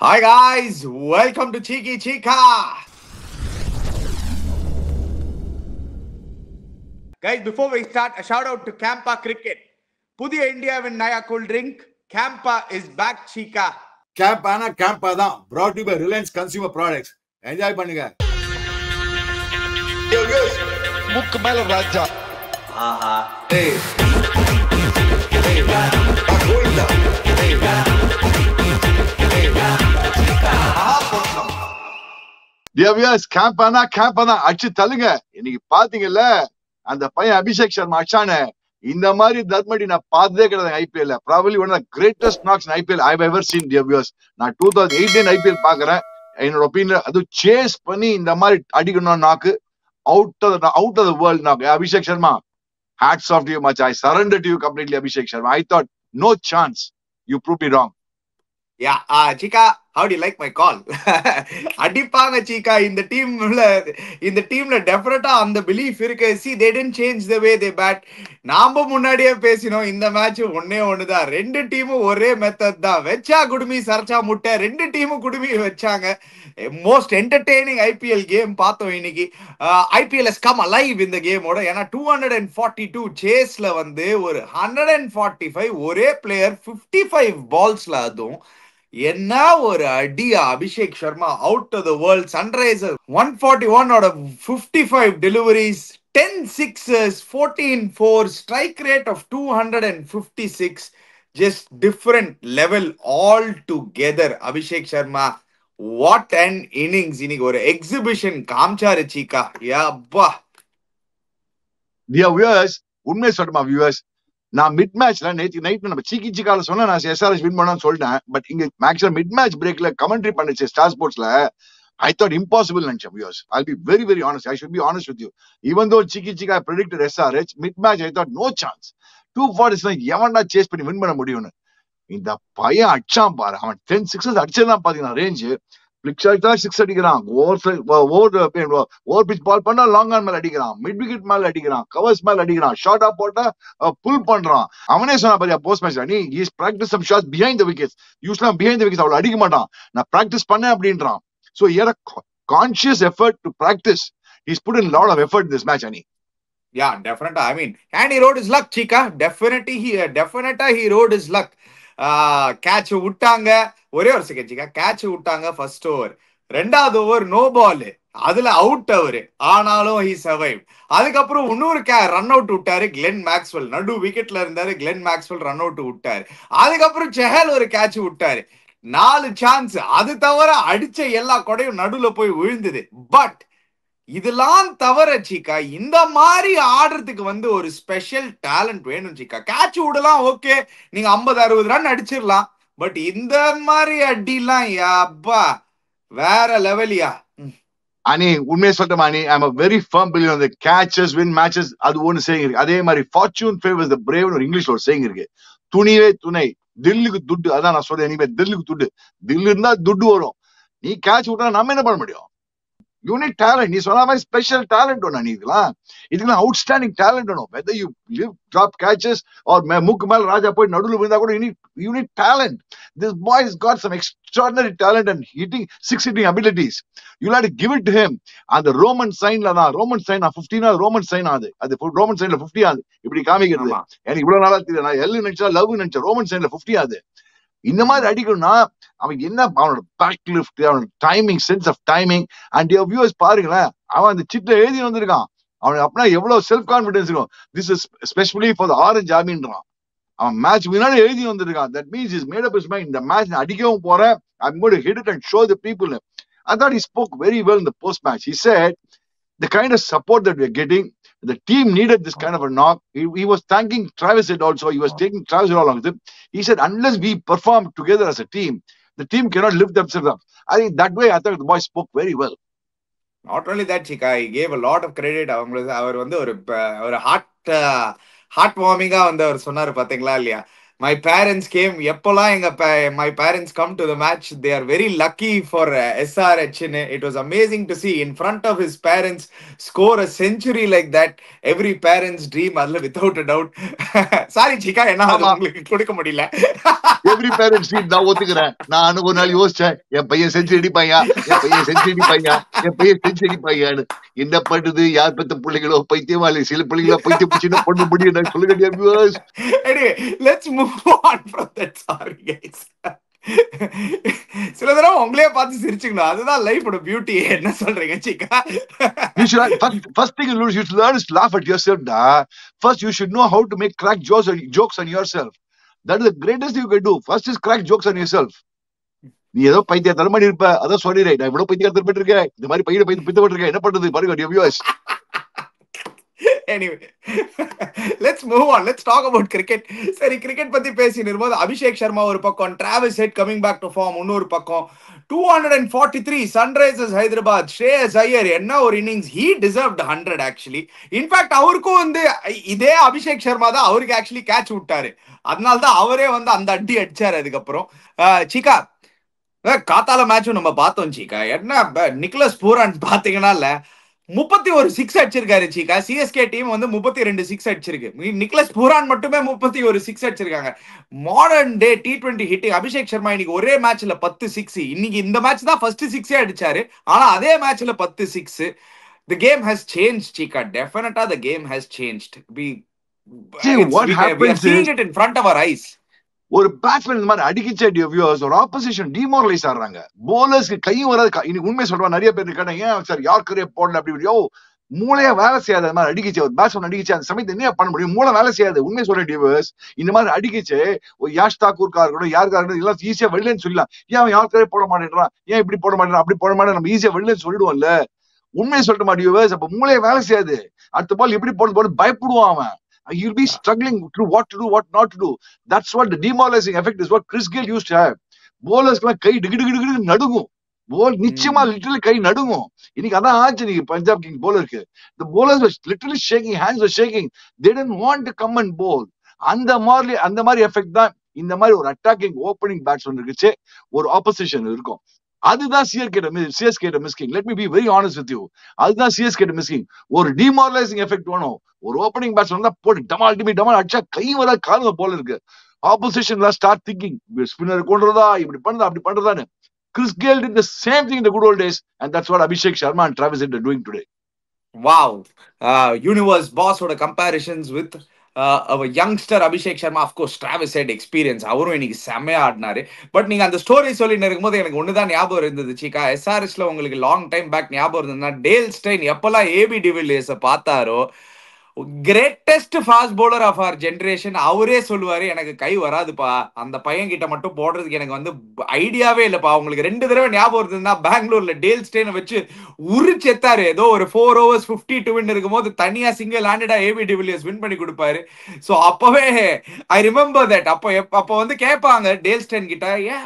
Hi guys, welcome to Cheeky Chica. Guys, before we start, a shout out to Campa Cricket. Pudiya India win Naya cool drink. Campa is back, Chica. Camp ஆனா CAMPA தான் brought to you by Reliance Consumer Products. Enjoy பண்ணுங்க. முக்கு மேல ராஜா. ஆஹா. ஏய். ஏய். கோயிந்தா. ஏய். Dear viewers, camp ஆனா தான் அடிச்சு தள்ளுங்க. இன்னைக்கு பாத்தீங்கல்ல அந்த பையன் அபிஷேக் சர்மா அச்சானே இந்த மாதிரி தர்மடி நான் பார்த்ததே கிடையாது IPL. Probably one of the greatest knocks in IPL I have ever seen. Dear viewers, நான் 2018 ஐபிஎல் பாக்குறேன். என்னோட ஒப்பீனியன் அது சேஸ் பண்ணி இந்த மாதிரி அடிக்கணும் நாக்கு அவுட் ஆஃப் த வேர்ல்ட் நாக்கு. Abhishek Sharma, hats off to you much. I surrender to you completely, Abhishek Sharma. I thought no chance. You proved me wrong. Yeah, Chica, how do you like my call? அடிப்பாங்க Chica. இந்த டீம்ல டெஃபினட்டா அந்த belief இருக்கு. See, they didn't change the way they bat. நாம முன்னாடியே பேசினோம் இந்த மேட்ச் ஒண்ணுதான். ரெண்டு டீமும் ஒரே மெத்தட் தான். வெச்சா குடுமி சரச்சா முட்டை. ரெண்டு டீமும் குடுமி வச்சாங்க. மோஸ்ட் என்டர்டெய்னிங் ஐபிஎல் கேம் பார்த்தோம் இன்னைக்கு. ஐபிஎல் has come alive இந்த கேமோட. ஏன்னா 242 சேஸ்ல வந்து ஒரு 145 ஒரே பிளேயர் 55 பால்ஸ்ல அதுவும் என்ன ஒரு அடியா Abhishek Sharma out of the world. Sunriser 141 out of 55 deliveries, 10 sixes, 14 fours, strike rate of 256. Just different level all together. Abhishek Sharma, what an innings. இன்னைக்கு ஒரு எக்ஸிபிஷன் காமிச்சாரு Chica. யப்பா. Dear viewers, உண்மை சொல்லமா viewers, நான் மிட் மேட்ச்ல நேற்று நைட் நம்ம சீக்கி சிக்கால சொன்னா நான் எஸ்ஆர்எஸ் வின் பண்ணான்னு சொல்லிட்டேன். பட் இங்க மேக்ஸிமம் மிட் மேட்ச் பிரேக்ல கமெண்ட்ரி பண்ணிச்சு ஸ்டார் ஸ்போர்ட்ஸ்ல. I thought impossible நினைச்சேன் viewers. I'll be very very honest. I should be honest with you. Even though Chiki Chika predicted SRH mid match, I thought no chance. 249 எவன்டா chase பண்ணி win பண்ண முடியும்னு. இந்த பையன் அடிச்சான் பாரு. அவன் 10 6s அடிச்சதான் பாத்தீங்கன்னா ரேஞ்ச் சிக்ஸ் அடிக்கிறான். ஓவர் பிச் பால் பண்ணா லாங் ஆன் மேல அடிக்கிறான், மிட் விக்கெட் மேல அடிக்கிறான், கவர்ஸ் மேல அடிக்கிறான், ஷார்ட்டா போட்டா புல் பண்றான். அவனே சொன்னா பாரியா போஸ்ட் மேட்ச், நீ is practice some shots behind the wickets. Usually behind the wickets அவள அடிக்க மாட்டான், நான் பிராக்டிஸ் பண்ணேன் அப்படின்றான். So he had a conscious effort to practice. He's put in a lot of effort in this match, Ani. Yeah, definitely. I mean, and he rode his luck, Chica. Definitely he rode his luck. Catch விட்டாங்க. ஒரே ஒரு second Chica. Catch விட்டாங்க first over. ரெண்டாவது over no ball, அதுல out அவரு. ஆனாலும் he survived. அதுக்கப்புறம் இன்னொரு ரன் அவுட் விட்டாரு கிளென் மேக்ஸ்வெல். நடு விக்கெட்ல இருந்தாரு கிளென் மேக்ஸ்வெல், ரன் அவுட் விட்டாரு. அதுக்கப்புறம் செஹல் ஒரு கேட்ச் விட்டாரு. 4 சான்ஸ். அது தவிர அடிச்ச எல்லா கொடையும் நடுவுல போய் விழுந்தது. பட் இதெல்லாம் தவிர Chica, இந்த மாதிரி ஆடுறதுக்கு வந்து ஒரு ஸ்பெஷல் டேலண்ட் வேணும் Chica. கேட்ச் விடலாம், ஓகே, நீங்க 50-60 ரன் அடிச்சிடலாம். பட் இந்த மாதிரி அடிலாம் அப்பா வேற லெவலியா. அனி உண்மையை சொல்லிட்டோமா அனி, ஐ அம் a very firm believer in the catches win matches. அது ஒன்னு சேயிங் இருக்கு. அதே மாதிரி fortune favors the brave ஒரு இங்கிலீஷ்ல ஒரு சேயிங் இருக்கு. துணிவே துணை, தில்லுக்கு துட்டு. அதான் நான் சொல்றேன், இனிமே தில்லுக்கு துட்டு. தில்லு இருந்தா துட்டு வரும். நீ கேட்ச் விட்டா நம்ம என்ன பண்ண முடியும்? Unique talent. நீ சொன்ன மாதிரி ஸ்பெஷல் டேலண்ட் ஒண்ணு. இதுக்கெல்லாம் அவுட்ஸ்டாண்டிங் டேலண்ட் வேணும். Whether you live drop catches or மூக்கு மேல ராஜா போய் நடுவில் விழுந்தா கூட unique talent. This boy has got some extraordinary talent and hitting abilities. You'll have to give it to him. அந்த ரோமன் சைன்ல தான், ரோமன் சைன் 15 ரோமன் சைன் ஆகுது. அது ரோமன் சைன்ல 50 ஆகுது. இப்படி காமிக்கிறது எனக்கு இவ்வளவு நாளா தெரியும். நான் எல் நினைச்சா லவ் நினைச்சேன், ரோமன் சைன்ல 50 ஆகுது. இந்த மாதிரி அடிக்கணும்னா அவன் என்ன, அவனோட பேக் லிஃப்ட், அவனோட timing, sense of timing. And viewers பாருங்களேன், அவன் அந்த சிட்ல எழுதி வந்திருக்கான். அவனுக்கு அப்படின்னா எவ்வளவு செல்ஃப் கான்பிடன்ஸ் இருக்கும். This is specially for the orange ஆர்மின்றான். அவன் மேட்ச் முன்னாடி எழுதி வந்திருக்கான். That means is made up his mind. இந்த மேட்ச் அடிக்கவும் போறேன், I'm going to hit it and show the people. I thought he spoke very well in the post match. He said the kind of support that we're getting, the team needed this kind of a knock. He was thanking Travis Head also. He was taking Travis Head along with him. He said, unless we perform together as a team, the team cannot lift themselves up. I think that way, I thought the boy spoke very well. Not only that, Chica, he gave a lot of credit. அவர் வந்து ஒரு heart வார்மிங்கா வந்து அவர் சொன்னாரு பாத்தீங்களா இல்லையா? My parents came. எப்போலாம் my parents come to the match, they are very lucky for SRH. It was amazing to see in front of his parents score a century like that. Every parent's dream, without a doubt. Sorry, Chika, என்ன அது உங்களுக்கு கொடுக்க முடியல. Every parents dream நான் ஒத்துக்கிறேன். நான் ஒரு நாள் யோசிச்சேன், என் பையன் செஞ்சுரி அடிப்பாயா, என் பையன் செஞ்சுரி அடிப்பாயா, என் பையன் செஞ்சுரி அடிப்பாயான்னு. என்ன பண்ணுது, யார் பெத்த பிள்ளைகளோ பைத்தியமாலி, சில பிள்ளைகளோ பைத்தியம் பிடிச்சுன்னா பண்ண முடியும். சொல்லுங்க. Anyway, let's move on from that. Sorry guys. சில தடவை உங்களே பார்த்து சிரிச்சுக்கணும், அதுதான் லைஃபோட பியூட்டி. என்ன சொல்றீங்க சீக்கா? You should first thing you should learn is laugh at yourself. First you should know how to make crack jokes on yourself. That is the greatest thing you can do. First is crack jokes on yourself. நீ ஏதோ பைத்திய தரமாடி இருப்ப, அதான் சொல்லிடுறேன், நான் இவ்வளவு பைத்திய தரப்பட்டு இருக்கேன், இந்த மாதிரி பையனை பித்தப்பட்டு இருக்கேன், என்ன பண்றது பாருங்க viewers. Anyway, let's move on. Let's talk about cricket. சரி, கிரிக்கெட் பத்தி பேசி நிரும்போது அபிஷேக் சர்மா ஒரு பக்கம், Travis Head coming back to form இன்னொரு பக்கம், 243 சன்ரைசர்ஸ் ஹைதராபாத், ஸ்ரேயஸ் ஐயர் என்ன ஒரு innings. He deserved 100 actually. In fact அவருக்கும் இதே அபிஷேக் சர்மா தான் அவருக்கு ஆக்சுவலி கேட்ச் விட்டாரு. அதனால்தான் அவரே அந்த அடி அடிச்சாரு. அதுக்கப்புறம் சீக்கா காத்தால மேட்சும் நம்ம பார்த்தோம் சீக்கா. என்ன நிக்கலஸ் பூரான் பாத்தீங்கன்னா 31 சிக்ஸ் அடிச்சிருக்காரு சீக்கா. சிஎஸ்கே டீம் 32 சிக்ஸ் அடிச்சிருக்கு. நிக்கலஸ் பூரான் மட்டுமே 31 சிக்ஸ் அடிச்சிருக்காங்க. Modern day T20 hitting. Abhishek Sharma இன்னைக்கு ஒரே மேட்ச்ல 10 சிக்ஸ். இன்னைக்கு இந்த மேட்ச் தான் ஃபர்ஸ்ட் சிக்ஸே அடிச்சாரு. ஆனா அதே மேட்ச்ல 10 six. The game has changed, Chika. Definitely the game has changed. We are seeing it in front of our eyes. ஒரு பேட்ஸ்மேன் இந்த மாதிரி அடிக்கிச்ச வியூவர்ஸ், ஒரு ஆப்போசிஷன் டிமாரலைஸ் ஆடுறாங்க. போலர்ஸ்க்கு கையும் வராது. இன்னைக்கு உண்மை சொல்றேன், நிறைய பேர் இருக்காங்க, ஏன் சார் யாருக்கரே போடல அப்படி. மூளையா வேலை செய்யாது. அந்த மாதிரி அடிக்கிச்சு ஒரு பேட்ஸ்மேன் அடிக்கிச்சு, அந்த சமயத்தை என்ன பண்ண முடியும்? மூளை வேலை செய்யாது. உண்மை சொல்றேன் வியூவர்ஸ், இந்த மாதிரி அடிக்கிச்சு ஒரு யாஷ் தாக்கூர்கா இருக்கட்டும், யாருக்கா இருக்கட்டும், எல்லாம் ஈஸியா வெளிலன்னு சொல்லலாம். ஏன் அவன் யாருக்கரே போட மாட்டேன்றான், ஏன் இப்படி போட மாட்டேன், அப்படி போட மாட்டேன், நம்ம ஈஸியா வெளிலன்னு சொல்லிடுவோம்ல. உண்மையை சொல்லிட்டு மாட்டேன் வியூவர்ஸ். அப்ப மூளையை வேலை செய்யாது. அடுத்த பால் எப்படி போட்டு பயப்படுவான் அவன். You'll be struggling through what to do, what not to do. That's what the demoralizing effect is. What Chris Gayle used to have. Bowlers கை டிகிடிகிடி நடுங்கும். போல் நிச்சயமா லிட்டரலி கை நடுங்கும். இன்னைக்கு அதான் ஆச்சு நீங்க பஞ்சாப் கிங் போலருக்கு. The bowlers were literally shaking, hands were shaking. They didn't want to come and bowl. அந்த மாதிரி எஃபெக்ட் தான் இந்த மாதிரி ஒரு அட்டாக்கிங் ஓப்பனிங் பேட்ஸ்மேன் இருக்குச்சு, ஒரு ஆப்போசிஷன் இருக்கும். அதுதான் CSK missing. Let me be very honest with you. அதுதான் சிஎஸ்கே மிஸ்கிங். ஒரு டிமாரலைசிங் எஃபெக்ட் வேணும். ஒரு ஓப்பனிங் பேட்ஸ்மேன் தான் போட்டு டமால் அடிச்சா கை வர காலம் போல இருக்கு. ஆப்போசிஷன் ஸ்டார்ட் திங்கிங், ஸ்பின்னர் கொண்டுறதா, இப்படி பண்றதா, அப்படி பண்றதான்னு. Chris Gayle did the same thing in the good old days, and that's what Abhishek Sharma and Travis Head are doing today. Wow. Universe boss oda comparisons with our youngster Abhishek Sharma. Of course Travis Head experience அவரும் இன்னைக்கு செமையா ஆடினாரு. But நீங்க அந்த story சொல்லிட்டு இருக்கும்போது எனக்கு ஒண்ணுதான் ஞாபகம் இருந்தது சீக்கா. SRHல உங்களுக்கு லாங் டைம் பேக் ஞாபகம் இருந்ததுன்னா, டேல் ஸ்டைன் எப்பெல்லாம் ஏபி டிவிலியர்ஸை பார்த்தாரோ, greatest fast bowler of our generation, அவரே சொல்லுவாரு, எனக்கு கை வராதுப்பா, அந்த பையன் கிட்ட மட்டும் போடுறதுக்கு எனக்கு ஐடியாவே இல்லப்பா. உங்களுக்கு 2 தடவை ஞாபகம் இருந்ததுன்னா, பெங்களூர்ல டேல் ஸ்டெயினை வச்சு உரிச்செத்தாரு. ஏதோ ஒரு 4 overs 52 வின் இருக்கும்போது தனியா சிங்கிள் ஹேண்டடா ஏபி டிவிலியர்ஸ் வின் பண்ணி கொடுப்பாரு. ஸோ அப்பவே ஐ ரிமெம்பர் தட். அப்போ கேட்பாங்க டேல் ஸ்டெயின் கிட்ட, ஏன்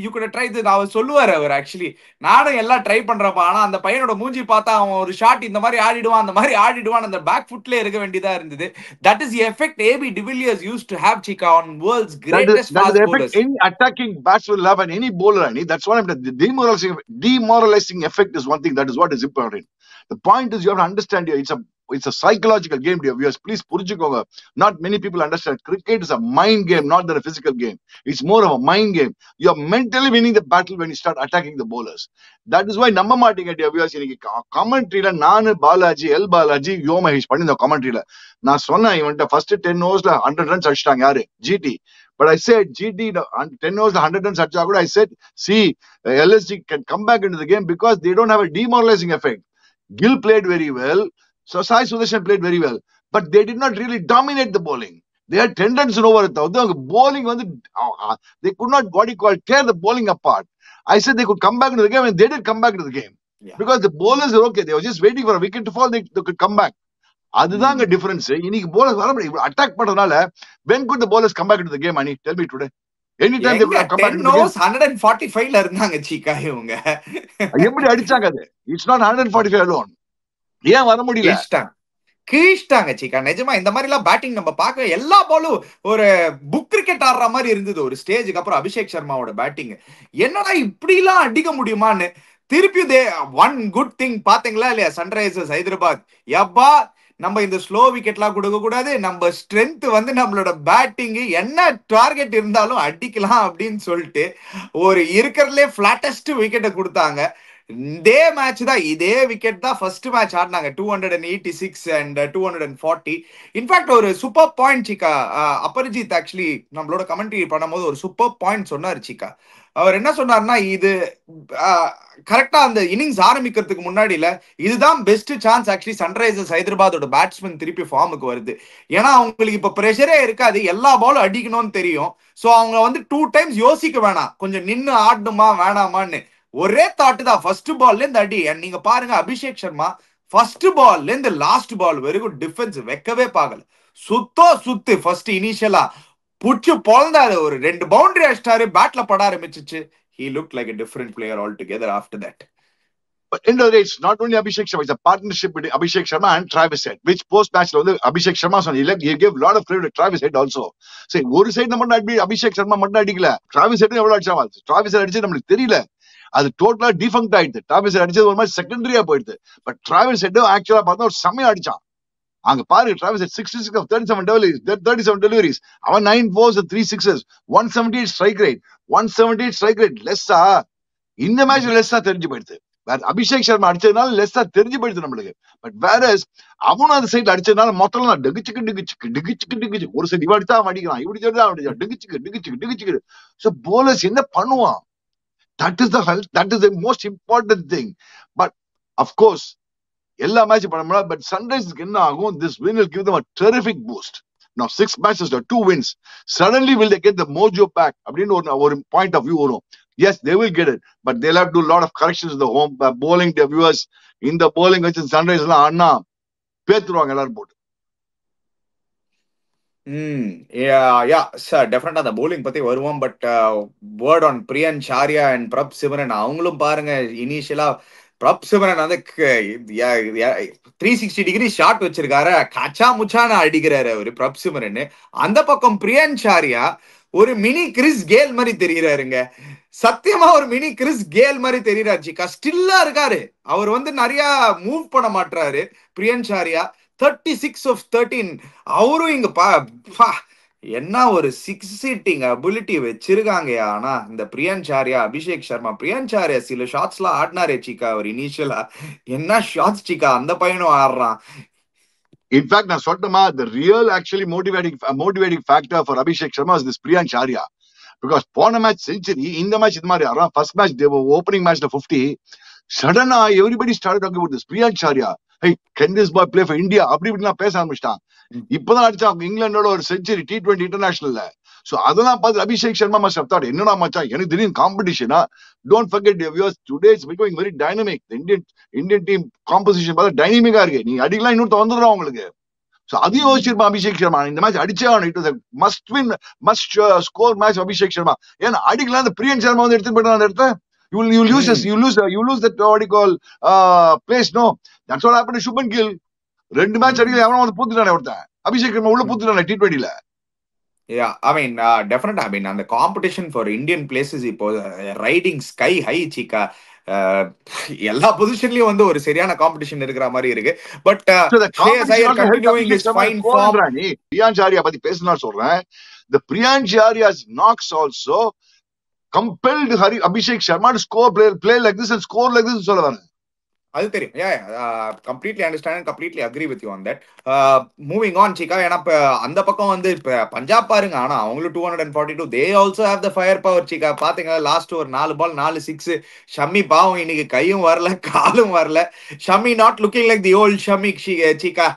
யூ குட் ட்ரை திஸ். அவர் சொல்லுவாரு, அவர் ஆக்சுவலி நானும் எல்லாம் ட்ரை பண்றப்பா, ஆனா அந்த பையனோட மூஞ்சி பார்த்தா அவன் ஒரு ஷாட் இந்த மாதிரி ஆடிடுவான், அந்த மாதிரி ஆடிடுவான், அந்த பேக் ஃபுட்ல இருக்க வேண்டியதா இருந்தது. That is the effect AB de Villiers used to have, Chika, on world's greatest fast bowlers. Any attacking batsman will have, and any bowler, that's what the demoralizing effect is one thing. That is what is important. The point is, you have to understand here, it's a psychological game, dear viewers. Please புரிஞ்சுக்கோங்க. Not many people understand. Cricket is a mind game, not a physical game. It's more of a mind game. You are mentally winning the battle when you start attacking the bowlers. That is why நம்ப மாட்டீங்க dear viewers. இன்னைக்கு கமெண்ட்ரியில நானு பாலாஜி யோ மகேஷ் பண்ணி இந்த கமெண்ட்ரியில நான் சொன்னேன், இவன்ட்ட first 10 overs 100 runs அடிச்சிட்டாங்க யாரு, GT. But I said GT 10 overs 100 runs அடிச்சா கூட I said, see, LSG can come back into the game because they don't have a demoralizing effect. Gill played very well. So Sai Sudarshan played very well, but they did not really dominate the bowling. They had tendency over it. The bowling they could not tear the bowling apart. I said they could come back into the game, and they did come back into the game. Yeah. Because the bowlers are okay. They were just waiting for a wicket to fall. They could come back. அதுதான் the difference. இன்னைக்கு bowlers attack பண்றதுனால, when could the bowlers come back into the game, Ani? Tell me today. Anytime they could come back into the game. 145 ல இருந்தாங்க சீக்கா இவங்க. எப்படி அடிச்சாங்க அது? It's not 145 alone. ஏன் வர முடியல? கீழ்ட்டாங்க சீக்கா. நிஜமா இந்த மாதிரி எல்லாம் பேட்டிங் நம்ம பார்க்க எல்லா பாலும் ஒரு புக் கிரிக்கெட் ஆடுற மாதிரி இருந்தது ஒரு ஸ்டேஜுக்கு அப்புறம். அபிஷேக் சர்மாவோட பேட்டிங் என்னடா இப்படி எல்லாம் அடிக்க முடியுமான்னு. திருப்பி ஒன் குட் திங் பாத்தீங்களா இல்லையா, சன்ரைசர்ஸ் ஹைதராபாத் எப்பா நம்ம இந்த ஸ்லோ விக்கெட்லாம் கொடுக்க கூடாது, நம்ம ஸ்ட்ரென்த் வந்து நம்மளோட பேட்டிங் என்ன டார்கெட் இருந்தாலும் அடிக்கலாம் அப்படின்னு சொல்லிட்டு ஒரு இருக்கிறதுலே பிளாட்டஸ்ட் விக்கெட்டை கொடுத்தாங்க. இதே மேட்ச் தான், இதே விக்கெட் தான் ஃபர்ஸ்ட் மேட்ச் ஆடினாங்க 286 and 240. இன்ஃபேக்ட் ஒரு சூப்பர் பாயிண்ட் சிக்கா, அபரிஜித் ஆக்சுவலி நம்மளோட கமெண்ட்ரி பண்ணும்போது ஒரு சூப்பர் பாயிண்ட் சொன்னார் சிக்கா. அவர் என்ன சொன்னார்னா, இது கரெக்டா அந்த இன்னிங்ஸ் ஆரம்பிக்கிறதுக்கு முன்னாடில இதுதான் பெஸ்ட் சான்ஸ் ஆக்சுவலி சன்ரைசர்ஸ் ஹைதராபாத்தோட பேட்ஸ்மேன் திருப்பி ஃபார்முக்கு வருது. ஏன்னா அவங்களுக்கு இப்ப ப்ரெஷரே இருக்காது, எல்லா பாலும் அடிக்கணும்னு தெரியும். ஸோ அவங்க வந்து 2 times யோசிக்க வேணாம், கொஞ்சம் நின்று ஆடணுமா வேணாமான்னு ஒரே தாட்டு தான். ஃபர்ஸ்ட் பால்ல இருந்து அடி. நீங்க பாருங்க அபிஷேக் சர்மா ஃபர்ஸ்ட் பால்ல இருந்து லாஸ்ட் பால் வரைக்கும் டிஃபென்ஸ் வைக்கவே பார்க்கல. சுத்து ஃபர்ஸ்ட் இனிஷியலா புடிச்சு பொழந்தாரு, ஒரு 2 பவுண்டரி அடிச்சிட்டாரு, பேட்ல பட ஆரம்பிச்சிச்சு. He looked like a different player altogether after that. But in the race, not only Abhishek Sharma, it's a partnership between Abhishek Sharma and Travis Head, which post-match, Abhishek Sharma, he gave a lot of credit to Travis Head also. So, one side, Abhishek Sharma மட்டும் அடிக்கல, Travis Head எவ்வளவு அடிச்சாங்க. Travis Head அடிச்சது நம்மளுக்கு தெரியல, அது டோட்டலா டிஃபங்க்ட் ஆயிடுது. Travis Head அடிச்சது ஒரு மாதிரி செகண்டரியா போயிடுது. பட் Travis Head ஆக்சுவலா பார்த்தா ஒரு செமையா அடிச்சான். அங்க பாருங்க, Travis Head 66 of 37 deliveries, அவன் 9 4s and 3 6s, 178 strike rate, 178 strike rate. லெஸ்ஸா இந்த மேட்ச்ல லெஸ்ஸா தெரிஞ்சு போயிடுது. அபிஷேக் சர்மா அடிச்சதுனால லெஸ்ஸா தெரிஞ்சு போயிடுது நம்மளுக்கு. பட் வேற அவனும் அந்த சைட்ல அடிச்சதுனால மொத்தம் டிகிச்சுக்கு ஒரு சைடு இவன் அடிச்சா அவன் அடிக்கிறான், இப்படி தான் அடிச்சான், டிகிச்சுக்கு. சோ போலர்ஸ் என்ன பண்ணுவான்? That is the most important thing. But of course எல்லா மேட்ச் பண்ண முடியாது. பட் சன்ரைசர்ஸ்க்கு என்ன ஆகும்? This win will give them a terrific boost. Now 6 matches, 2 wins. Suddenly will they get the mojo back? அப்படின்னு ஒரு point of view வரும். Yes, they will get it, but they'll have to do a lot of corrections in the home bowling. The viewers in the bowling வச்சு Sunrisers எல்லாம் அண்ணா பேத்துருவாங்க எல்லாரும் போட்டு. டெஃபினட்டா அந்த polling பத்தி வருவோம். But word on Priyan Saria and பிரப் சிமரன், அவங்களும் பாருங்க இனிஷியலா பிரப் சிமரன் வந்து 360 டிகிரி ஷாட் வச்சிருக்காரு, கச்சா முச்சான அடிக்கிறாரு அவரு பிரப் சிமரன். அந்த பக்கம் பிரியன் சாரியா ஒரு மினி கிறிஸ் கேல் மாதிரி தெரிகிறாருங்க. சத்தியமா ஒரு மினி கிறிஸ் கேல் மாதிரி தெரிகிறாரு ஜிக்கா. ஸ்டில்லா இருக்காரு, அவர் வந்து நிறைய மூவ் பண்ண மாட்டாரு பிரியன் சாரியா. 36 of 13. அவரும் இங்க என்ன ஒரு 6 ஹிட்டிங் அபிலிட்டி வச்சிருக்காங்க. ஆனா இந்த பிரியன் சாரியா, அபிஷேக் சர்மா, பிரியன் சாரியா சில ஷாட்ஸ் எல்லாம் ஆடினாரே சிக்கா அவர் இனிஷியலா. என்ன ஷாட்ஸ் சிக்கா, அந்த பையனும் ஆடுறான். இன்ஃபேக்ட் நான் சொல்லட்டுமா, the real actually motivating factor for Abhishek Sharma is this Priyan Charia. Because போன மேட்ச் செஞ்சுரி, இந்த மேட்ச் இது மாதிரி ஆடுறான். ஃபர்ஸ்ட் மேட்ச் ஓப்பனிங் மேட்ச்ல 50. சடனா everybody started talking about this Priyan Charia. Hey, can this boy play for India? அப்படி இப்படிலாம் பேச ஆரம்பிச்சிட்டான். இப்பதான் அடிச்சான் இங்கிலாண்டோட ஒரு செஞ்சுரி T20 இன்டர்நேஷனல்ல. சோ அதெல்லாம் பார்த்து Abhishek Sharma must have thought, என்னடா மச்சான் எனக்கு திடீர்னு காம்படிஷனா. Don't forget your viewers, today it's becoming very dynamic. The Indian team composition பார்த்தா டைனமிக்கா இருக்கு. நீங்க அடிக்கலாம் இன்னொருத்த வந்துடுறான் உங்களுக்கு. சோ அதையும் யோசிச்சிருப்பான் அபிஷேக் சர்மா, இந்த மேட்ச் அடிச்சே ஆகணும். It was must win must score match Abhishek Sharma. ஏன்னா அடிக்கலாம் அந்த பிரியன் சர்மா வந்து எடுத்துட்டு போயிட்டான் அந்த இடத்த. You lose that what you call place. No, that's what happened to Shubman Gill. 2 match அடிக்கல, அவன வந்து பூத்துட்டானே ஒருத்தன். அபிஷேக் சர்மா உள்ள பூத்துட்டானே T20ல. Yeah, I mean, definitely. I mean, and the competition for Indian places இப்போ ரைடிங் ஸ்கை ஹை சிக்கா. எல்லா பொசிஷன்லயும் வந்து ஒரு சரியான காம்படிஷன் இருக்கிற மாதிரி இருக்கு. பட் பிரியான் சாரியா பத்தி பேசினா சொல்றேன். The Priyan Charia's knocks also compelled Abhishek Sharma to play like this and score like this சொல்ல வரேன். அது தெரியும். Completely understand and completely agree with you on that. Moving on Cheeka. ஏன்னா அந்த பக்கம் வந்து பஞ்சாப் பாருங்க, ஆனா அவங்களும் 242. They also have the fire power Cheeka. பாத்தீங்களா லாஸ்ட் ஒரு 4 பால் 4 6. ஷம்மி பாவம் இன்னைக்கு கையும் வரல காலும் வரல. Shami not looking like the old Shami Cheeka.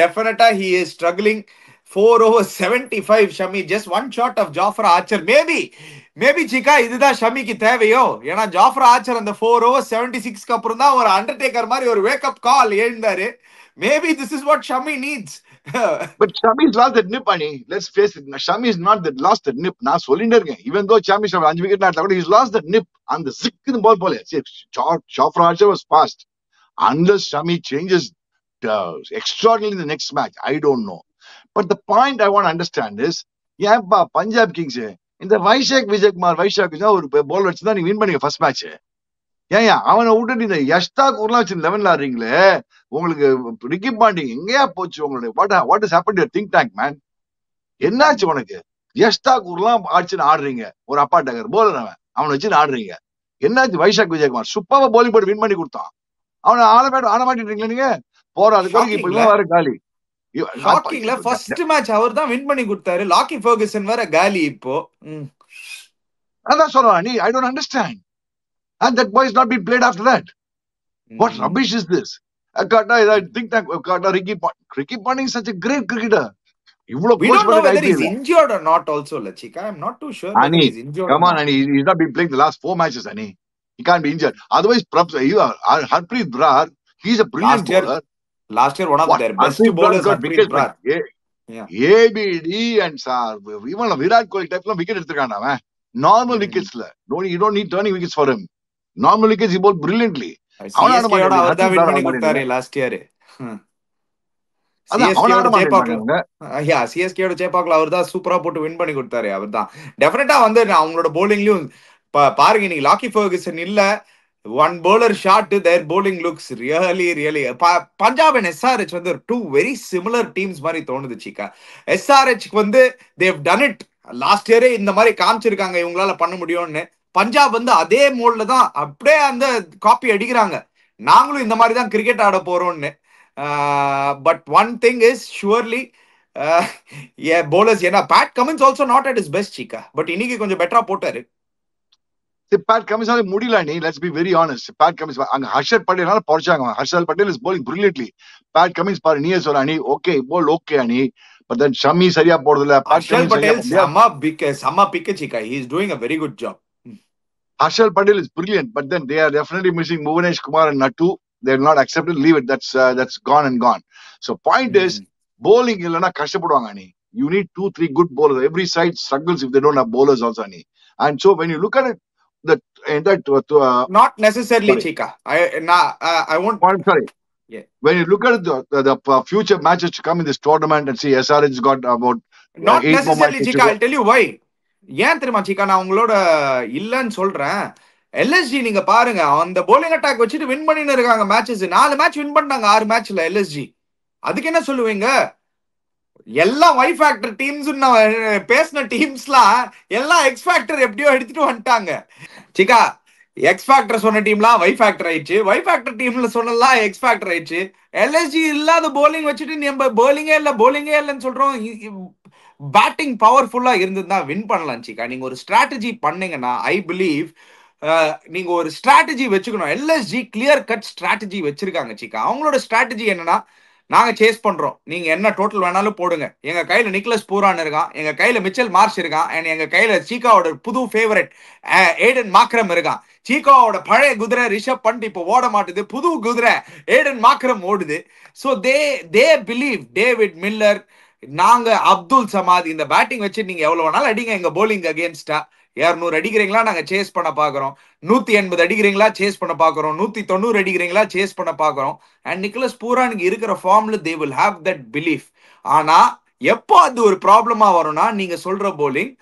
டெஃபினட்டா he is struggling. 4 over 75 Shami. Just 1 short of Jofra Archer. Maybe Cheeka இதுதான் ஷமிக்கு தேவையோ. ஏன்னா ஜாஃப்ரா ஆர்ச்சர் அந்த 4 over 76க்கு அப்புறம் தான் ஒரு அண்டர்டேக்கர் மாதிரி ஒரு வேக்கப் கால் எழுந்தாரு. Maybe this is what Shami needs. But Shami's lost that nip, Ani. Let's face it. Shami is not that lost that nip. நான் சொல்லிட்டே இருக்கேன். Even though Shami 5 wicket நாட்ல கூட he's lost that nip. அந்த சிக்குன்னு பால் போல. Jofra Archer was fast. Unless Shami changes extraordinary in the next match. I don't know. But the point I want to understand is, ஏன்பா Punjab Kings இந்த வைஷாக் ஒரு பால் வச்சுதான் நீங்க win பண்ணீங்க ஃபர்ஸ்ட் மேட்ச். ஏன் அவனை விட்டுட்டு இந்த யஷ்தாக் ஊர்லாம் வச்சு 11 ஆடுறீங்களே, உங்களுக்கு ரிக்கி பாண்டிங் எங்கேயா போச்சு உங்களுடைய? What is happen to your think tank man? என்னாச்சு உனக்கு? யஷ்தாக் ஊர்லாம் ஆச்சுன்னு ஆடுறீங்க, ஒரு அப்பா டகர் போலர் அவனை வச்சுன்னு ஆடுறீங்க. என்னாச்சு? வைஷாக் விஜயகுமார் சூப்பரா பவுலிங் போட்டு வின் பண்ணி கொடுத்தான். அவனை ஆட மாட்டேன்றீங்களா நீங்க? போறாதுக்கு இப்ப இவன் வேற காலி. ஷாக்கிங்ல ஃபர்ஸ்ட் மேட்ச் அவர் தான் வின் பண்ணி கொடுத்தாரு. லாக்கி ஃபெர்குசன் வேற காலி இப்போ. அதான் சொல்றேன் நீ. I don't understand. And that boy is not being played after that. What rubbish is this? I think that Ricky Ponting is such a great cricketer. We don't know whether he's injured or not also, Lachika. I'm not too sure whether he's injured. Come on, Ani. He's not been playing the last 4 matches, Ani. He can't be injured. Otherwise, Harpreet Brar, he's a brilliant bowler. Last year, one of their best bowlers, Harpreet Brar. ABD and even Virat Kohli type of wicket எடுத்துக்கான் அவன். Normal wickets la. You don't need turning wickets for him. Normal wickets he bowled brilliantly. CSK oda அவர் தான் win பண்ணி கொடுத்தாரு last year. CSK ஓட சேப்பாக்ல அவர் தான் சூப்பரா போட்டு win பண்ணி கொடுத்தாரு. அவர் தான் டெஃபினட்டா வந்து அவங்களோட bowlingலயும் பாருங்க, நீங்க லாக்கி ஃபெர்குசன் இல்ல, one bowler shot, their bowling looks really Punjab and SRH வந்து two very similar teams மாதிரி தோணுது சீக்கா. SRH வந்து they've done it லாஸ்ட் இயரே இந்த மாதிரி காமிச்சிருக்காங்க இவங்களால பண்ண முடியும்னு. பஞ்சாப் வந்து அதே மோட்ல தான் அப்படியே அந்த காப்பி அடிக்கிறாங்க, நாங்களும் இந்த மாதிரி தான் கிரிக்கெட் ஆட போறோம்னு. But one thing is surely bowlers ஏன்னா Pat Cummins also not at is best Cheeka, but இன்னைக்கு கொஞ்சம் பெட்டரா போட்டாரு. Pat Cummins முடியல நீ. Let's be very honest. Pat Cummins அங்க Harshal பட்டேல்னால பொறச்சாங்க. Harshal Patel is bowling brilliantly. Pat Cummins பாரு நீயே சொல்ற அணி ஓகே ball okay அணி, but then ஷமி சரியா போறதில்ல. ஹர்ஷல் பட்டேல் சம்மா big சீக்கா. he is doing a very good job. Harshal Patel is brilliant, but then they are definitely missing Bhuvanesh Kumar and Nattu. They have not accepted. Leave it. That's gone and gone. So point is, bowling illana kashtapaduvaanga ani. You need 2-3 good bowlers. Every side struggles if they don't have bowlers also ani. And so when you look at it, not necessarily Chika. I won't. I'm sorry. Yeah. When you look at the future matches to come in this tournament and see SRH has got about not necessarily Chika. I'll tell you why. ஏன் தெரியுமா சீக்கா நான் உங்களோட இல்லன்னு சொல்றேன். LSG நீங்க பாருங்க, அந்த bowling attack வச்சுட்டு வின் பண்ணின்னு இருக்காங்க மேட்சஸ். 4 மேட்ச் வின் பண்ணாங்க 6 மேட்ச்ல எல்எஸ்ஜி. அதுக்கு என்ன சொல்லுவீங்க? எல்லாம் ஒய் ஃபேக்டர் டீம்ஸ் பேசின டீம்ஸ்லாம் எல்லாம் எக்ஸ் ஃபேக்டர் எப்படியோ எடுத்துட்டு வந்துட்டாங்க சீக்கா. எக்ஸ் ஃபேக்டர் சொன்ன டீம்லாம் ஒய் ஃபேக்டர் ஆயிடுச்சு, ஒய் ஃபேக்டர் டீம்ல சொன்னலாம் எக்ஸ் ஃபேக்டர் ஆயிடுச்சு. எல்எஸ்ஜி இல்லாத bowling வச்சுட்டு நம்ம bowling இல்லைன்னு சொல்றோம். பேட்டிங் பவர்ஃபுல்லா இருந்ததுன்னா வின் பண்ணலாம் சீக்கா. நீங்க ஒரு ஸ்ட்ராட்டஜி பண்ணீங்கன்னா ஐ பிலீவ் நீங்க ஒரு ஸ்ட்ராட்டஜி வச்சுக்கணும். எல்எஸ்ஜி கிளியர் கட் ஸ்ட்ராட்டஜி வச்சிருக்காங்க சீக்கா. அவங்களோட ஸ்ட்ராட்டஜி என்னன்னா, நாங்க சேஸ் பண்றோம், நீங்க என்ன டோட்டல் வேணாலும் போடுங்க. எங்க கையில நிக்லஸ் பூரான் இருக்கான், எங்க கையில மிச்சல் மார்ஷ் இருக்கான், அண்ட் எங்க கையில சீக்காவோட புது ஃபேவரட் ஏடன் மாக்ரம் இருக்கான். சீக்காவோட பழைய குதிரை ரிஷப் பண்ட் இப்போ ஓட மாட்டுது, புது குதிரை ஏடன் மாக்ரம் ஓடுது. So they believe David Miller, நாங்க அப்துல் சமாத், இந்த பேட்டிங் வச்சு நீங்க எவ்வளவு வேணாலும் அடிங்க எங்க bowling அகேன்ஸ்டா. 200 அடிக்கிறீங்களா நாங்க சேஸ் பண்ண பாக்குறோம், 180 அடிக்கிறீங்களா சேஸ் பண்ண பாக்குறோம், 190 அடிக்கிறீங்களா சேஸ் பண்ண பாக்குறோம். அண்ட் நிக்லஸ் பூரானுக்கு இருக்கிற ஃபார்ம்ல they will have that belief. ஆனா எப்போ அது ஒரு ப்ராப்ளமா வரும்னா, நீங்க சொல்ற bowling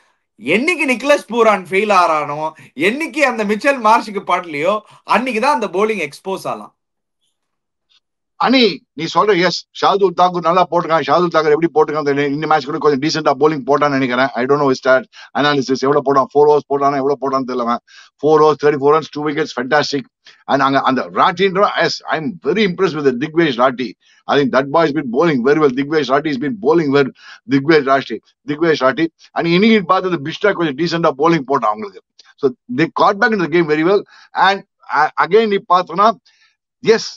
என்னைக்கு நிக்லஸ் பூரான் ஃபெயில் ஆறானோ, என்னைக்கு அந்த மிச்சல் மார்ஷுக்கு பாடலையோ, அன்னைக்குதான் அந்த bowling எக்ஸ்போஸ் ஆகலாம். அனி நீ சொல்ற எஸ், ஷாதுல் தாக்கூர் நல்லா போட்டிருக்கான். ஷாதுல் தாக்கூர் எப்படி போட்டிருக்கான் இந்த மேட்ச் கூட கொஞ்சம் டீசென்டா bowling போட்டான்னு நினைக்கிறேன். I don't know start analysis எவ்வளவு போட்டான். 4 overs போட்டானா எவ்வளவு போட்டான்னு தெரியல. 4 overs 34 runs 2 wickets, fantastic. And அந்த ராட்டின்ற yes, I am very impressed with Digvesh Rathi. I think that boy has been bowling very well. Digvesh Rathi has been bowling well. Digvesh Rathi. And இன்னைக்கு பார்த்து பிஷ்டா கொஞ்சம் டீசென்டா bowling போட்டான் அவங்களுக்கு. So they caught back into the game very well. And again நீ பார்த்தோம்னா yes,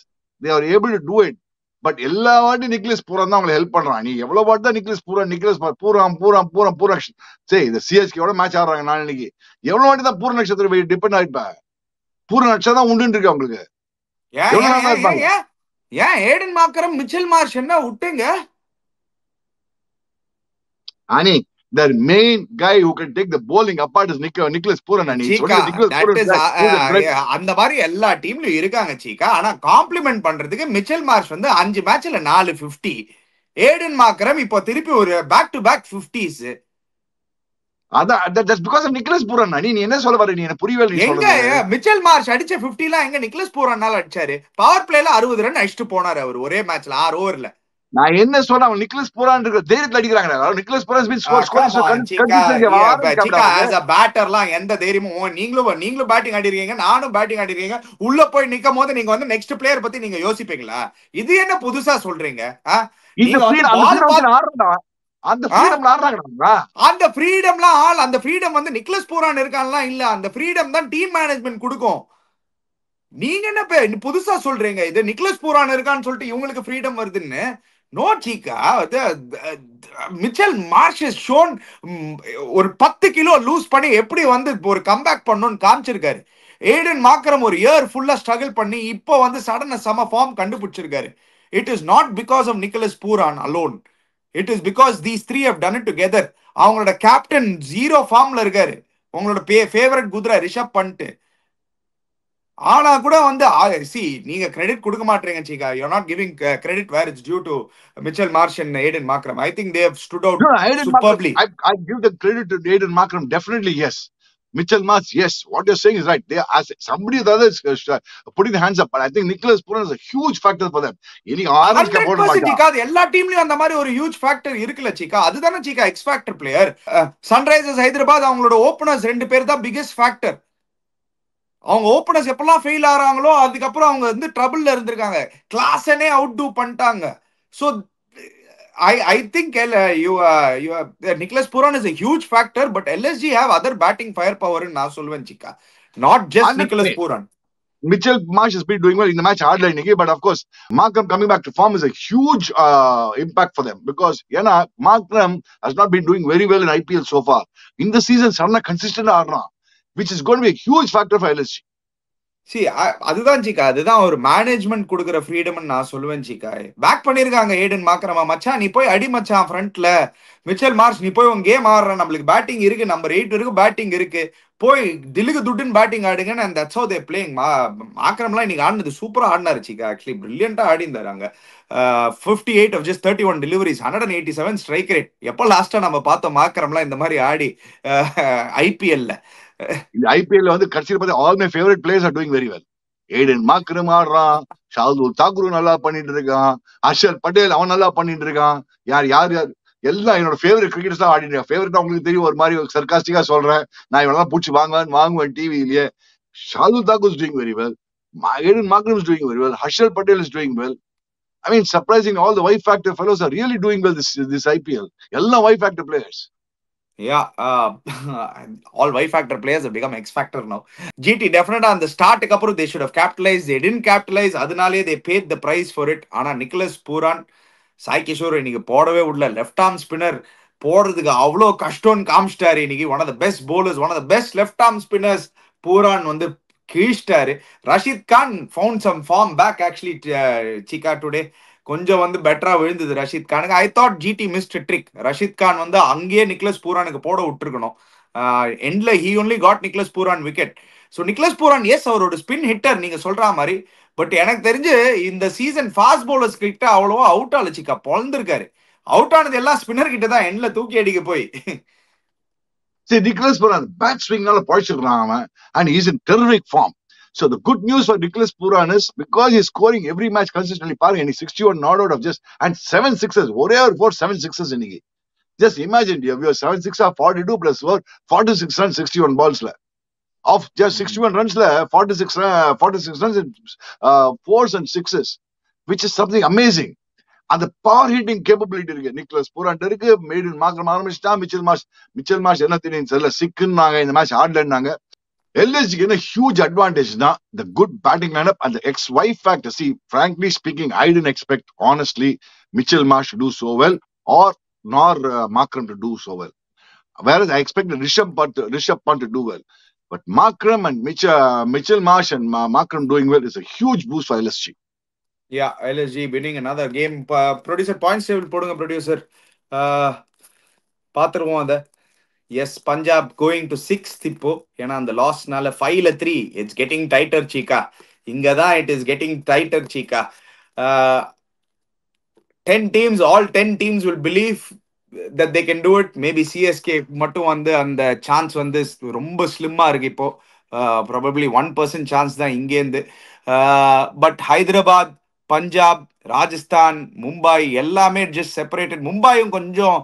they are able to do it. But எல்லா வாட்டி நிக்லஸ் பூரான் தான் அவங்களை ஹெல்ப் பண்றான். நீ எவ்வளவு வாட்டி தான் நிக்லஸ் பூரான் சரி இந்த சிஎஸ்கேவோட மேட்ச் ஆடுறாங்க நாளைக்கு, எவ்வளவு வாட்டி தான் பூர நட்சத்திரம் டிபெண்ட் ஆயிப்ப. பூர நட்சத்திரம் தான் உண்டு இருக்கு அவங்களுக்கு. ஏன் ஏடன் மார்க்கரம் மிச்சல் மார்ஷ் என்ன விட்டுங்க அனி their main guy who can take the bowling apart is Nicholas Pooran. And he's சீக்கா only Nicholas that Pooran is is அந்த மாதிரி எல்லா டீம்லயும் இருக்காங்க சீக்கா. ஆனா காம்ப்ளிமெண்ட் பண்றதுக்கு மிச்சல் மார்ஷ் வந்து 5 மேட்ச்ல 4 50, ஏடன் மார்க்ரம் இப்போ திருப்பி ஒரு back to back 50s. that's because of Nicholas Pooran. நீ என்ன சொல்ல வர? நீ எனக்கு புரியவே இல்லை எங்க மிச்சல் மார்ஷ் அடிச்ச 50 எல்லாம் எங்க நிக்கலஸ் பூரானால அடிச்சாரு? பவர் பிளேல 60 ரன் அடிச்சுட்டு போனாரு அவர் ஒரே மேட்ச்ல 6 ஓவர்ல. நான் என்ன சொல்றேன், அவன் நிக்கலஸ் பூரான் இருக்கிற தைரியத்துல அடிக்கிறாங்க. Nicholas பூரான் been scored as a பேட்டர்லாம் எந்த தைரியமும் நீங்களும் பேட்டிங் ஆடிருக்கீங்க, நானும் பேட்டிங் ஆடிருக்கீங்க. உள்ள போய் நிக்கும் போது நீங்க வந்து நெக்ஸ்ட் பிளேயர் பத்தி நீங்க யோசிப்பீங்களா? இது என்ன புதுசா சொல்றீங்க? அந்த ஃப்ரீடம் வந்து நிக்கலஸ் பூரான் இருக்கான்லாம் இல்ல. அந்த ஃப்ரீடம் தான் டீம் மேனேஜ்மெண்ட் கொடுக்கும். நீங்க என்ன புதுசா சொல்றீங்க? இது நிக்கலஸ் பூரான் இருக்கான்னு சொல்லிட்டு இவங்களுக்கு ஃப்ரீடம் வருதுன்னு. No Cheeka, Mitchell Marsh is shown ஒரு 10 கிலோ லூஸ் பண்ணி எப்படி வந்து ஒரு கம்பேக் பண்ணணும்னு காமிச்சிருக்காரு. ஏடன் மார்க்ரம் ஒரு இயர் ஃபுல்லா ஸ்ட்ரகிள் பண்ணி இப்போ வந்து சடன சம ஃபார்ம் கண்டுபிடிச்சிருக்காரு. It is not because of Nicholas Pooran alone. It is because these three have done it together. அவங்களோட கேப்டன் 0 ஃபார்ம்ல இருக்காரு. உங்களோட ஃபேவரட் குதிரை ரிஷப் பண்ட். ஆனா கூட வந்து நீங்க கிரெடிட் கொடுக்க மாட்டீங்க Cheeka. You are not giving credit where it's due to Mitchell Marsh and Aiden Markram. I think they have stood out superbly. I give the credit to Aiden Markram, definitely yes. Mitchell Marsh, yes, what you're saying is right. They as somebody the other is putting the hands up, but I think Nicholas Pooran is a huge factor for them. Any orange ka போட மாட்டாங்க. எல்லா டீம்லயும் அந்த மாதிரி ஒரு huge factor இருக்குல சீக்கா. அதுதானே Cheeka X factor player. Sunrisers Hyderabad அவங்களோட openers 2 பேர் தான் பிகெஸ்ட் ஃபேக்டர். அவங்க ஓபனர்ஸ் எப்பெல்லாம் ஃபெயில் ஆறாங்களோ அதுக்கப்புறம் அவங்க வந்து ட்ரபிள்ல இருந்திருக்காங்க. கிளாஸனே அவுட் டூ பண்ணிட்டாங்க. So I think Nicholas Pooran is a huge factor, but LSG have other batting firepower in நான் சொல்வேன் சீக்கா. Not just Nicholas Pooran. Mitchell Marsh has been doing well in the match hard line, but of course Markram coming back to form is a huge impact for them, because Markram has not been doing very well in IPL so far. In the season சடனா கன்சிஸ்டன்டா ஆடுறான், which is going to be a huge factor for LSG. அதுதான் சீக்கா, அதுதான் ஒரு management கொடுக்குற freedom நான் சொல்லுவேன் சீக்கா. Back பண்ணிருக்காங்க Aden மார்க்ரமா. மச்சான் நீ போய் அடி மச்சான் ஃப்ரண்ட்ல. மிச்சல் மார்ஷ் நீ போய் உன் கேம் ஆடுற, நம்மளுக்கு பேட்டிங் இருக்கு, நம்பர் 8 இருக்கு, பேட்டிங் இருக்கு, போய் தில்லுக்கு துட்டுன்னு பேட்டிங் ஆடுங்க. And that's how they playing. மார்க்ரம்லாம் இன்னைக்கு ஆடினது சூப்பரா ஆடினாரு சீக்கா. ஆக்சுவலி பிரில்லியண்டா ஆடி இருந்தாங்க. 58 of just 31 deliveries, 187 strike rate. எப்போ லாஸ்டா நம்ம பார்த்தோம் மார்க்ரம்லாம் இந்த மாதிரி ஆடி ஐபிஎல்ல? ஐபிஎல்ல வந்து கடைசியில் பார்த்து all my favorite players are doing very well. Aiden Markram ஆடுறான், ஷார்துல் தாக்கூர் நல்லா பண்ணிட்டு இருக்கான், ஹர்ஷல் பட்டேல் அவன் நல்லா பண்ணிட்டு இருக்கான். யார் எல்லாம் என்னோட ஃபேவரட் கிரிக்கெட்டர்ஸ் தான் ஆடிட்டு இருக்கான். ஃபேவரட் உங்களுக்கு தெரியும், ஒரு மாதிரி சர்காஸ்டிக்கா சொல்றேன். நான் இவனெல்லாம் பூச்சி வாங்குவேன் டிவியிலேயே. Shardul Thakur is doing very well. Aiden Markram is doing very well. Harshal Patel is doing well. I mean, surprising, all the Y factor fellows are really doing well this IPL. எல்லாம் Y factor players. Yeah, all Y factor players have become X factor now. GT definitely on the start அப்புறம் they should have capitalized. They didn't capitalize. அதனாலே they paid the price for it. ஆனா Nicholas பூரான், Sai Kishore இன்னைக்கு போடவே விடல. Left arm spinner போடுறதுக்கு அவ்வளோ கஷ்டம்னு காமிச்சிட்டாரு இன்னைக்கு. One of the best bowlers, one of the best left arm spinners Pooran வந்து கீழ்ச்சிட்டாரு. Rashid Khan found some form back actually Cheeka today. கொஞ்சம் வந்து பெட்டரா விழுந்தது ரஷீத் கானுக்கு. I thought GT missed trick. Rashid Khan வந்து அங்கேயே நிக்கலஸ் பூரானுக்கு போட விட்டுருக்கணும். எண்ட்ல he only got Nicholas Pooran wicket. So Nicholas Pooran as அவரோட ஸ்பின் ஹிட்டர் நீங்க சொல்ற மாதிரி. பட் எனக்கு தெரிஞ்சு இந்த சீசன் ஃபாஸ்ட் பவுலர்ஸ் கிட்ட அவ்வளவா அவுட் ஆலச்சிக்கா பொழந்திருக்காரு. அவுட் ஆனது எல்லாம் ஸ்பின்னர் கிட்ட தான் எண்ட்ல தூக்கி அடிக்க போய். See, Nicholas Pooran bat swing நால பழிச்சிருக்கான் அவன், and he is in terrific form. So the good news for Nicholas Pooran is because he is scoring every match consistently, பாருங்க நீ 61 not out of just and 7 sixes, ஒரே ஒரு 7 sixes இன்னைக்கு. Just imagine you have 7 6 or 42 plus 4 46 runs 61 ballsல. Of just 61 runsல 46 runs in 4s and 6s, which is something amazing. அந்த power hitting capability இருக்கு Nicholas பூரான் இருக்கு. Maiden Markram ஆரம்பிச்சிட்டான். Mitchell Marsh என்ன தெரியும் தெரியல, சிக்குன்னாங்க இந்த மேட்ச் ஆடலன்னாங்க. LSGக்கு என்ன huge அட்வான்டேஜ்னா the good batting lineup and the XY factor. See, frankly speaking, I didn't expect honestly Mitchell Marsh to do so well nor Markram to do so well. Whereas I expected Rishabh Pant to do well. But Markram and Mitchell Marsh and Markram doing well is a huge boost for LSG. Yeah, LSG winning another game. Producer points table போடுங்க producer. பாத்துருவோம் அத. S, Punjab going to 6th இப்போ. ஏன்னா அந்த லாஸ்னால 5-3 it's getting tighter Cheeka. இங்கதான் it is getting tighter Cheeka. 10 teams, all 10 teams will believe that they can do it. Maybe CSK மட்டும் வந்து அந்த சான்ஸ் வந்து ரொம்ப ஸ்லிம்மா இருக்கு இப்போ. ப்ராபப்ளி 1% சான்ஸ் தான் இங்கேருந்து. பட் ஹைதராபாத், பஞ்சாப், ராஜஸ்தான், மும்பை எல்லாமே ஜஸ்ட் செப்பரேட்டட். மும்பையும் கொஞ்சம்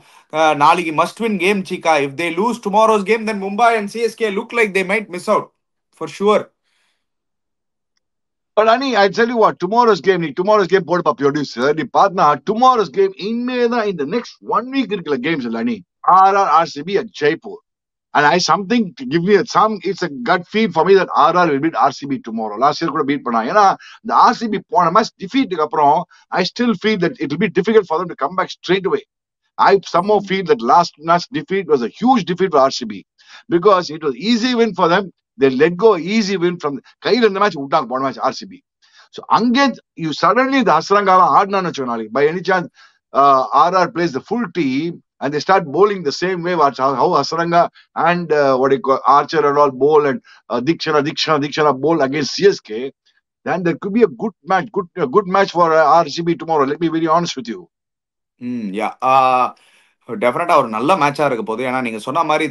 நாளைக்கு must win game Cheeka. If they lose tomorrow's game then Mumbai and CSK look like they might miss out for sure. But Ani, I tell you what, tomorrow's game போடுப்பா producer. நீ பார்த்தா tomorrow's game இனிமேதான் in the next 1 week இருக்கிற games இல்ல Ani. RR RCB at Jaipur. And I something to give me it's a gut feel for me that RR will beat RCB tomorrow. Last year கூட beat பண்ணா. ஏன்னா the RCB போன match defeat அப்புறம் I still feel that it will be difficult for them to come back straight away. I somehow feel that last match defeat was a huge defeat for RCB because it was easy win for them. They let go easy win from கையில இந்த match விட்டாங்க போன match RCB. So again, you suddenly the Hasarangala ஆடினான்னு வச்சுக்கோங்க. By any chance, RR plays the full team and they start bowling the same way how Hasaranga and what do you call Archer and all bowl and Dikshana bowl against CSK. Then there could be a good match for RCB tomorrow. Let me be very honest with you. யா, டெஃபினட்டா ஒரு நல்ல மேட்சா இருக்க போகுது. ஏன்னா நீங்க சொன்ன மாதிரி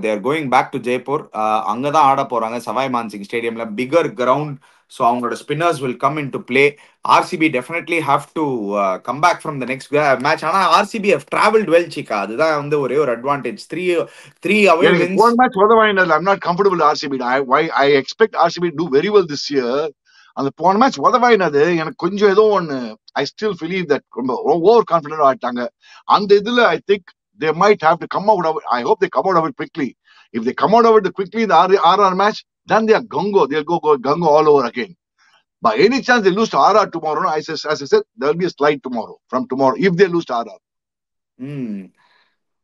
they're going back to Jaipur. அங்கதான் ஆட போறாங்க, சவாய் மான்சிங் ஸ்டேடியம்ல, பிகர் கிரவுண்ட். ஸோ அவங்களோட spinners will come in to play. RCB definitely have to come back from the next match. ஆனா RCB have travelled well Cheeka. அதுதான் வந்து ஒரே ஒரு advantage. Three away wins. One match I'm not comfortable with RCB. I expect RCB to do very well this year. அந்த போன match உதவாயினது எனக்கு கொஞ்சம் ஏதோ ஒன்று. ஐ ஸ்டில் பிலீவ் தட் ரொம்ப ஓவர் கான்ஃபிடென்ட் ஆயிட்டாங்க அந்த இதுல. I think they might have to come out. I hope they come out of it quickly. If they come out of it quickly இந்த RR match, then they are gongo. They'll go gongo all over again. By any chance they lose to RR tomorrow, no, as I said, there will be a slide from tomorrow if they lose to RR.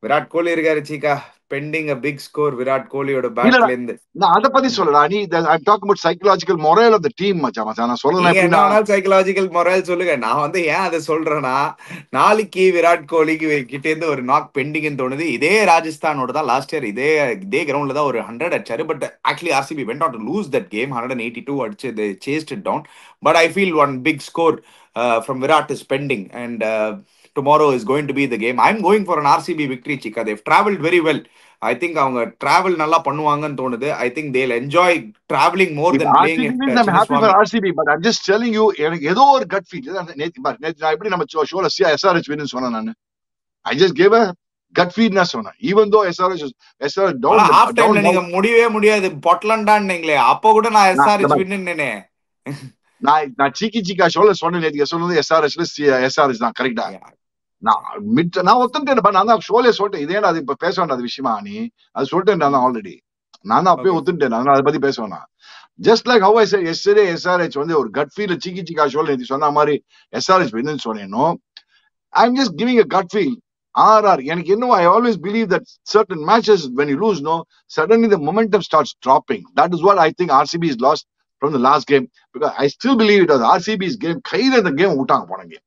Virat Kohli இருக்காரு Cheeka, pending a big score. விராட் கோலியோட பேட்ல இருந்து நான் அத பத்தி சொல்லல. நீ I'm talking about psychological morale of the team மச்சான். நான் சொல்லல என்ன சைக்கலாஜிக்கல் மொரல் சொல்லுங்க. நான் வந்து ஏன் அதை சொல்றேன்னா, நாளைக்கு விராட் கோலிக்கு கிட்ட இருந்து ஒரு நாக் பெண்டிங்னு தோணுது. இதே ராஜஸ்தானோட தான் லாஸ்ட் இயர் இதே கிரவுண்ட்ல தான் ஒரு 100 அடிச்சாரு. But actually RCB went on to lose that game. 182 அடிச்சு they chased it down. But I feel one big score from Virat is pending and tomorrow is going to be the game. I'm going for an RCB victory chika. They've traveled very well. I think அவங்க travel நல்லா பண்ணுவாங்கன்னு தோணுது. I think they'll enjoy traveling more than playing it. I'm happy for RCB, but I'm just telling you, எனக்கு ஏதோ ஒரு gut feel. நேத்து நான் எப்படி நம்ம ஷோல SRH வின்னு சொன்னேன் நான். I just gave a gut feel நான் சொன்னேன். Even though SRH down half time நீங்க முடியவே முடியாது பொட்லண்டான்னீங்களே, அப்போ கூட நான் SRH வின்னுனேனே. நான் சீக்கா ஷோல சொன்னேன். நேத்து சொன்னது SRH தான் கரெக்ட்டா. நான் ஒத்துட்டேன். நான் தான் ஷோலே சொல்லிட்டேன். இதே அது இப்ப பேச வேண்டாம் விஷயமா. நீ அது சொல்லிட்டேன் நான் ஆல்ரெடி. நான் தான் அப்பயே ஒத்துட்டேன். நான் அதை பத்தி பேச வேணாம். Just like how I set yesterday SRH வந்து ஒரு கட் ஃபீல் சீக்கா ஷோல சொன்ன மாதிரி SRH வின்னு சொன்னேனோ. I am just giving a gut feel. RR எனக்கு இன்னும் I always believe that certain matches when you lose, no, suddenly the momentum starts dropping. That is what I think RCB is lost from the last game, because I still believe it was RCB's game. கையில இந்த game விட்டாங்க போன game.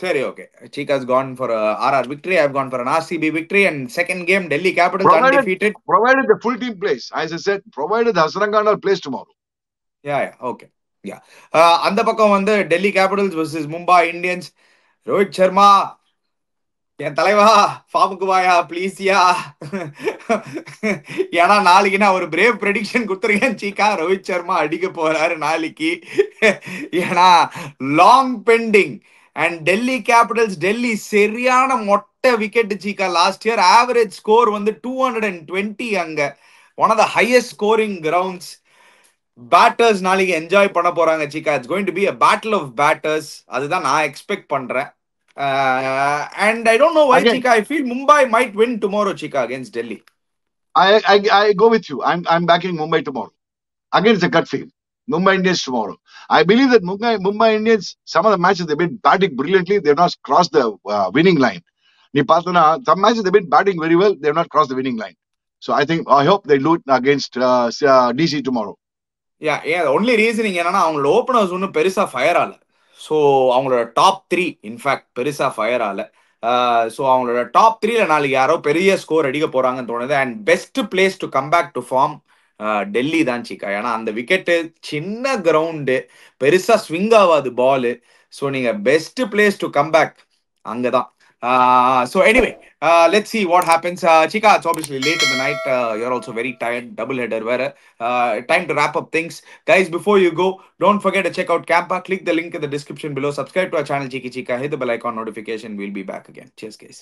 சரி, okay. Chika's gone for a RR victory. I've gone for an RCB victory. And second game, Delhi Capitals undefeated. Provided the full team plays. As I said, provided the Hasarangana plays tomorrow. Yeah, okay. Yeah. அந்த பக்கம் வந்து Delhi Capitals versus Mumbai Indians. Rohit Sharma என் தலைவா, ஃபார்முக்கு வாயா ப்ளீஸ்யா. ஏன்னா நாளைக்கு நான் ஒரு பிரேவ் ப்ரெடிக்ஷன் கொடுத்துருக்கேன் சீக்கா. ரோஹித் சர்மா அடிக்க போறாரு நாளைக்கு. ஏன்னா long pending and Delhi Capitals Delhi சரியான மொட்டை wicket Cheeka. Last year average score வந்து 220. அங்க one of the highest scoring grounds. Batters நாளைக்கு என்ஜாய் பண்ண போறாங்க Cheeka. It's going to be a battle of batters. அதுதான் நான் எக்ஸ்பெக்ட் பண்றேன். And I don't know why, again, Chika. I feel Mumbai might win tomorrow, Chika, against Delhi. I go with you. I'm backing Mumbai tomorrow. Again, it's a gut feel. Mumbai Indians tomorrow. I believe that Mumbai Indians, some of the matches they've been batting brilliantly. They've not crossed the winning line. Some matches they've been batting very well. They've not crossed the winning line. So I hope they do it against DC tomorrow. Yeah. The only reasoning என்னன்னா அவங்களோட openers ஒன்னும் பெருசா fire ஆல. So அவங்களோட top 3 in fact பெருசா fire ஆல. So அவங்களோட top 3ல நாளைக்கு யாரோ பெரிய ஸ்கோர் அடிக்க போறாங்கன்னு தோணுது. And best place to come back to form Delhi தான் சிக்கா. ஏன்னா அந்த விக்கெட்டு சின்ன கிரவுண்டு, பெருசா ஸ்விங் ஆகாது பாலு. ஸோ நீங்க best place to come back அங்கதான். So anyway, let's see what happens. Chika, it's obviously late in the night. You're also very tired. Double header. Time to wrap up things. Guys, before you go, don't forget to check out Campa. Click the link in the description below. Subscribe to our channel, Chiki Chika. Hit the bell icon notification. We'll be back again. Cheers, guys.